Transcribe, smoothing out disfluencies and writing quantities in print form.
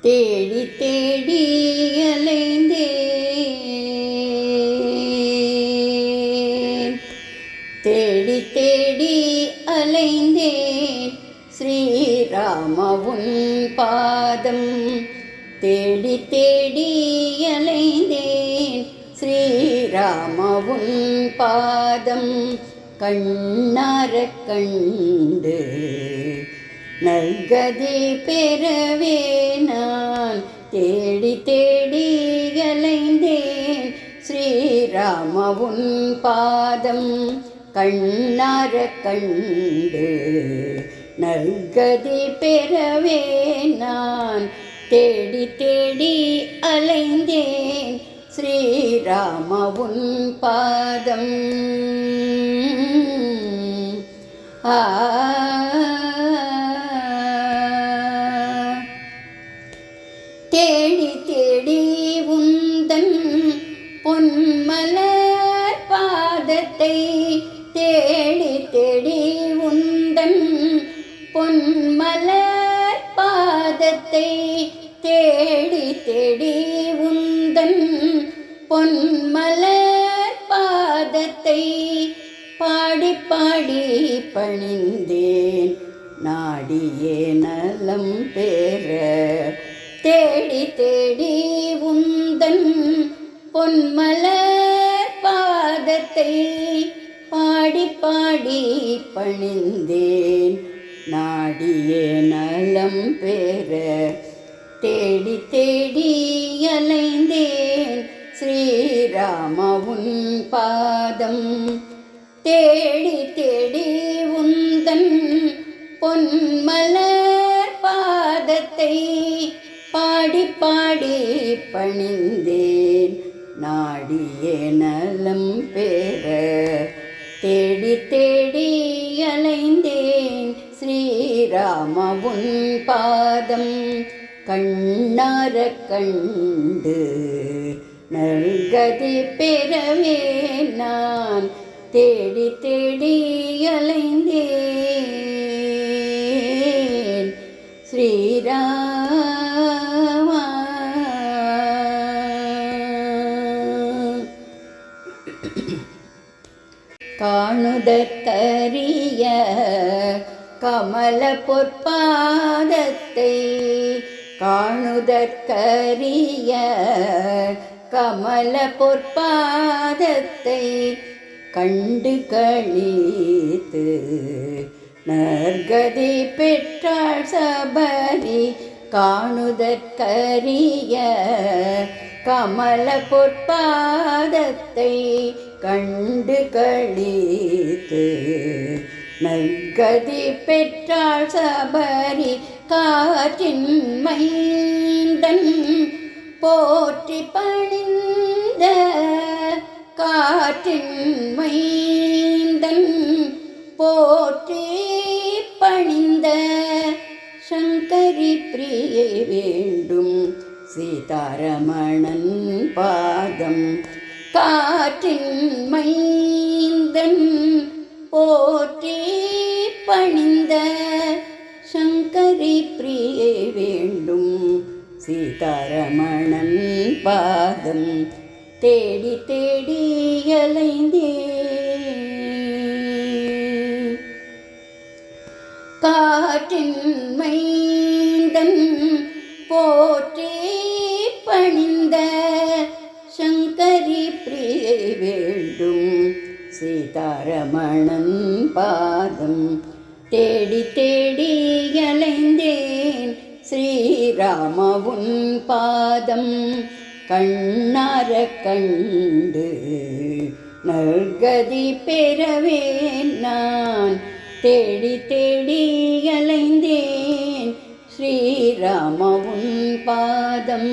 தேடி தேடி அலைந்தேன், தேடி தேடி அலைந்தேன் ஸ்ரீராம உன் பாதம். தேடி தேடி அலைந்தேன் ஸ்ரீராம உன் பாதம். கண்ணாரக் கண்டு நல்கதி பெறவே நான் தேடி தேடி அலைந்தேன் ஸ்ரீராம உன் பாதம். கண்ணாரக் கண்டு நல்கதி பெறவே நான் தேடி தேடி அலைந்தேன் ஸ்ரீராம உன் பாதம். தேடி தேடி உந்தன் பொன்மலர் பாதத்தை, தேடி தேடி உந்தன் பொன்மலர் பாதத்தை, தேடி தேடி உந்தன் பொன்மலர் பாதத்தை, பாடி பாடி பணிந்தேன் நாடியே நலம் பெற. தேடி தேடி உந்தன் பொன்மலர் பாதத்தை, பாடி பாடி பணிந்தேன் நாடியே நலம் பெற. தேடி தேடி அலைந்தேன் ஸ்ரீராம உன் பாதம். தேடி தேடி உந்தன் பொன்மலர் பாதத்தை, பாடி பாடி பணிந்தேன் நாடியே நலம் பெற. தேடி தேடி அலைந்தேன் ஸ்ரீராம உன் பாதம். கண்ணாரக் கண்டு நல்கதி பெறவே நான் தேடி தேடி அலைந்தேன் ஸ்ரீராமா. காணுதற்கரிய கமல பொற்பாதத்தை, காணுதற்கரிய கமல பொற்பாதத்தை, கண்டு களித்து நற்கதி பெற்றாள் சபரி. காணுதற்கரிய கமல பொற்பாதத்தை, கண்டு களித்து நற்கதி பெற்றாள் சபரி. காற்றின் மைந்தன் போற்றி பணிந்த, காற்றின் மைந்தன் போற்றி பணிந்த, சங்கரி பிரியை வேண்டும் சீதாரமணன் பாதம். காற்றின் மைந்தன் போற்றி பணிந்த, சங்கரி பிரியை வேண்டும் சீதாரமணன் பாதம். தேடி தேடி அலைந்தேன் காற்றின் மைந்தன் போற்றி பணிந்த, சங்கரி பிரியை வேண்டும் சீதாரமணன் பாதம். தேடி தேடி அலைந்தேன் ஸ்ரீராம உன் பாதம். கண்ணாரக் கண்டு நற்கதி பெறவே நான் தேடி தேடி அலைந்தேன் ஸ்ரீராம உன் பாதம்.